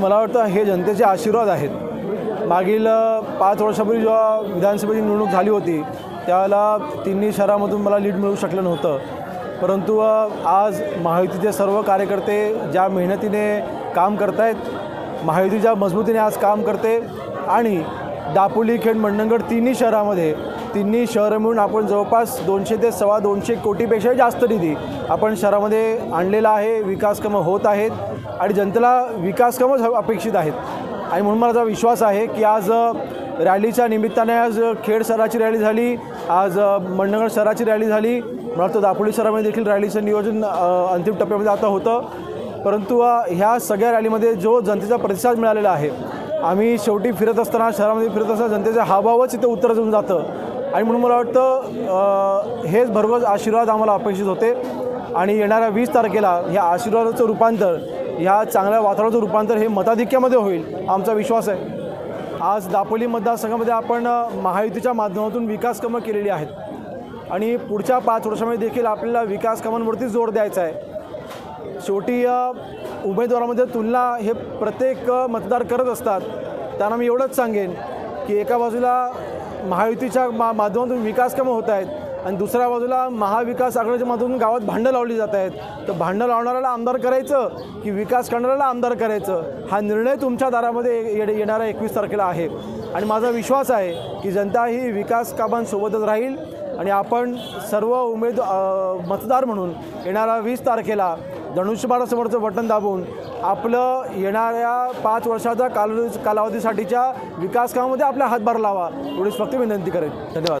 मला वाटतं हे जनतेचे आशीर्वाद आहेत। मागील 5 वर्षापूर्वी जेव्हा विधानसभेची निवडणूक झाली होती त्यावेळेला तिन्ही शहरामधून मला लीड मिळू शकलं नव्हतं, परंतु आज महायुतीचे सर्व कार्यकर्ते ज्या मेहनतीने काम करत आहेत, महायुतीच्या मजबूतीने आज काम करते आणि दापोली, खेड, मंडणगड तिन्ही शहरामध्ये तिन्ही शहरं मिळून आपण जवळपास 200 ते 225 कोटीपेक्षा जास्त निधी आपण शहरामध्ये आणलेला आहे। विकास कामं होत आहेत आणि जनतेला विकास कामंच अपेक्षित आहेत आणि म्हणून मला विश्वास आहे की आज रॅलीच्या निमित्ताने आज खेड शहराची रॅली झाली, आज मंडणगड शहराची रॅली झाली, मला वाटतं दापोली शहरामध्ये देखील रॅलीचं नियोजन अंतिम टप्प्यामध्ये आता होतं, परंतु ह्या सगळ्या रॅलीमध्ये जो जनतेचा प्रतिसाद मिळालेला आहे, आम्ही शेवटी फिरत असताना शहरामध्ये फिरत असताना जनतेचा हावभावच इथे उत्तर देऊन जातं आणि म्हणून मला वाटतं हेच भरघोस आशीर्वाद आम्हाला अपेक्षित होते आणि येणाऱ्या 20 तारखेला ह्या आशीर्वादाचं रूपांतर, ह्या चांगल्या वातावरणाचं रूपांतर हे मताधिक्यामध्ये होईल आमचा विश्वास आहे। आज दापोली मतदारसंघामध्ये आपण महायुतीच्या माध्यमातून विकास कामं केलेली आहेत आणि पुढच्या 5 वर्षामध्ये देखील आपल्याला विकास कामांवरती जोर द्यायचा आहे। शेवटी उमेदवारामध्ये तुलना हे प्रत्येक मतदार करत असतात, त्यांना मी एवढंच सांगेन की एका बाजूला महायुतीच्या माध्यमातून विकास कामं होत आहेत आणि दुसऱ्या बाजूला महाविकास आघाडीच्या माध्यमातून गावात भांडं लावली जात आहेत, तर भांडं लावणाऱ्याला आमदार करायचं की विकास करणाऱ्याला आमदार करायचं, हा निर्णय तुमच्या दारामध्ये येणाऱ्या 21 तारखेला आहे आणि माझा विश्वास आहे की जनता ही विकास कामांसोबतच राहील आणि आपण सर्व मतदार म्हणून येणाऱ्या 20 तारखेला धनुष्यबाणासमोरचं बटन दाबून आपलं येणाऱ्या 5 वर्षाच्या कालावधीसाठीच्या विकास कामामध्ये आपला हातभार लावा, एवढीच फक्त विनंती करेन। धन्यवाद।